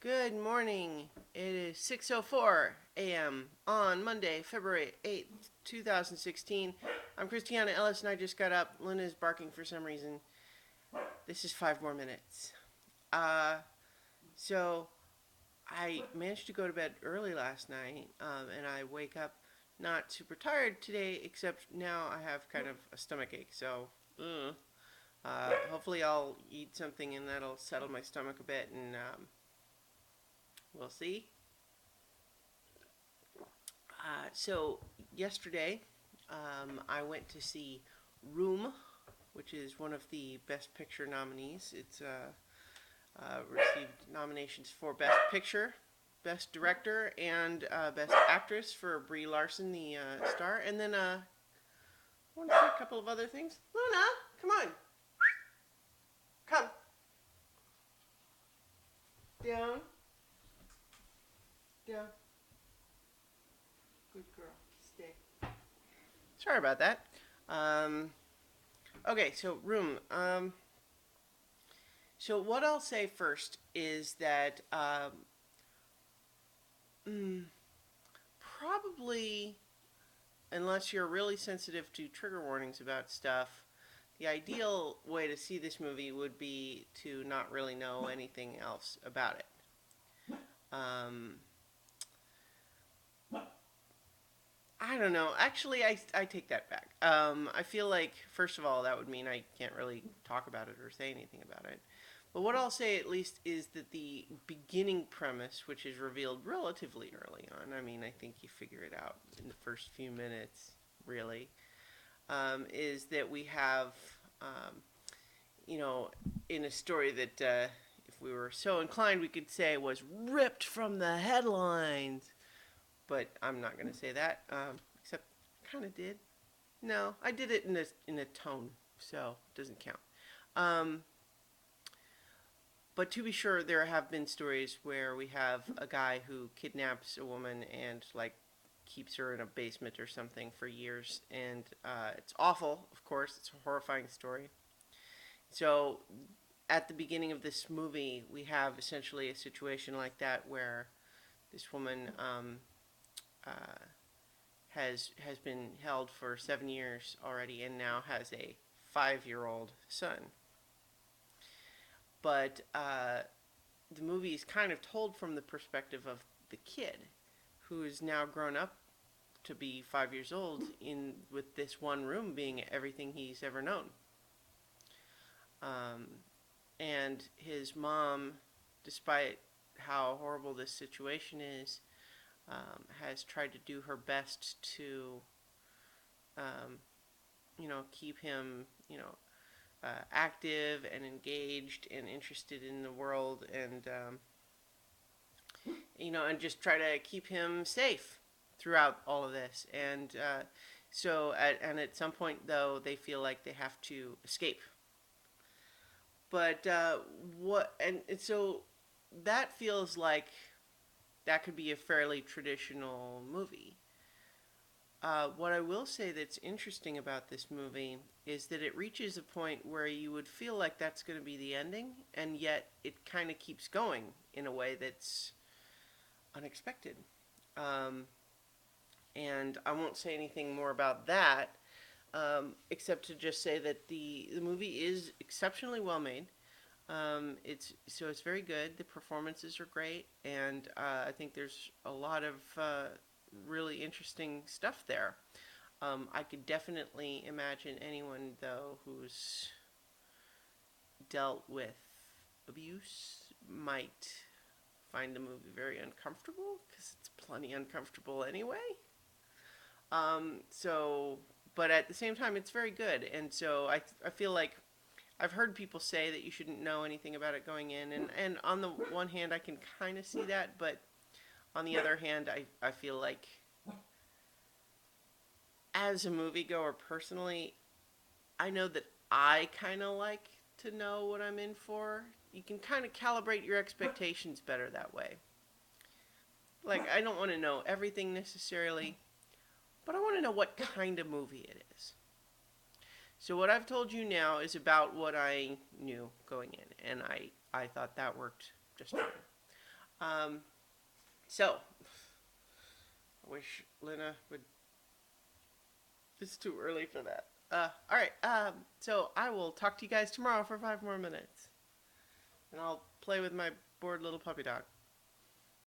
Good morning. It is 6:04 a.m. on Monday, February 8th, 2016. I'm Christiana Ellis and I just got up. Luna is barking for some reason. This is 5 more minutes. Uh, so I managed to go to bed early last night, and I wake up not super tired today, except now I have kind of a stomach ache. So, hopefully I'll eat something and that'll settle my stomach a bit, and we'll see. So yesterday, I went to see Room, which is one of the Best Picture nominees. It's received nominations for Best Picture, Best Director, and Best Actress for Brie Larson, the star. And then I want to say a couple of other things. Luna, come on, come down, down. Good girl. Stay. Sorry about that. Um, okay, so Room. So what I'll say first is that probably, unless you're really sensitive to trigger warnings about stuff, the ideal way to see this movie would be to not really know anything else about it. Um, I don't know. Actually, I take that back. I feel like, first of all, that would mean I can't really talk about it or say anything about it. But what I'll say at least is that the beginning premise, which is revealed relatively early on, I mean, I think you figure it out in the first few minutes, really, is that we have, um, you know, in a story that, if we were so inclined, we could say was ripped from the headlines. But I'm not going to say that, except kind of did. No, I did it in a tone, so it doesn't count. Um, but to be sure, there have been stories where we have a guy who kidnaps a woman and like keeps her in a basement or something for years, and it's awful. Of course, it's a horrifying story. So at the beginning of this movie, we have essentially a situation like that where this woman uh, has been held for 7 years already, and now has a 5-year-old son. But the movie is kind of told from the perspective of the kid, who is now grown up to be 5 years old, in with this one room being everything he's ever known. Um, and his mom, despite how horrible this situation is, has tried to do her best to, um, keep him, active and engaged and interested in the world, and and just try to keep him safe throughout all of this. And at some point, though, they feel like they have to escape. But and so that feels like that could be a fairly traditional movie. What I will say that's interesting about this movie is that it reaches a point where you would feel like that's going to be the ending, and yet it kind of keeps going in a way that's unexpected. Um, and I won't say anything more about that, except to just say that the movie is exceptionally well made. It's very good. The performances are great, and I think there's a lot of really interesting stuff there. I could definitely imagine anyone, though, who's dealt with abuse might find the movie very uncomfortable, because it's plenty uncomfortable anyway. So, but at the same time, it's very good, and so I feel like I've heard people say that you shouldn't know anything about it going in, and on the one hand, I can kind of see that, but on the other hand, I feel like as a moviegoer personally, I know that I kind of like to know what I'm in for. You can kind of calibrate your expectations better that way. Like, I don't want to know everything necessarily, but I want to know what kind of movie it is. So what I've told you now is about what I knew going in, and I thought that worked just fine. Um, so, I wish Lena would. It's too early for that. All right. So I will talk to you guys tomorrow for 5 more minutes, and I'll play with my bored little puppy dog.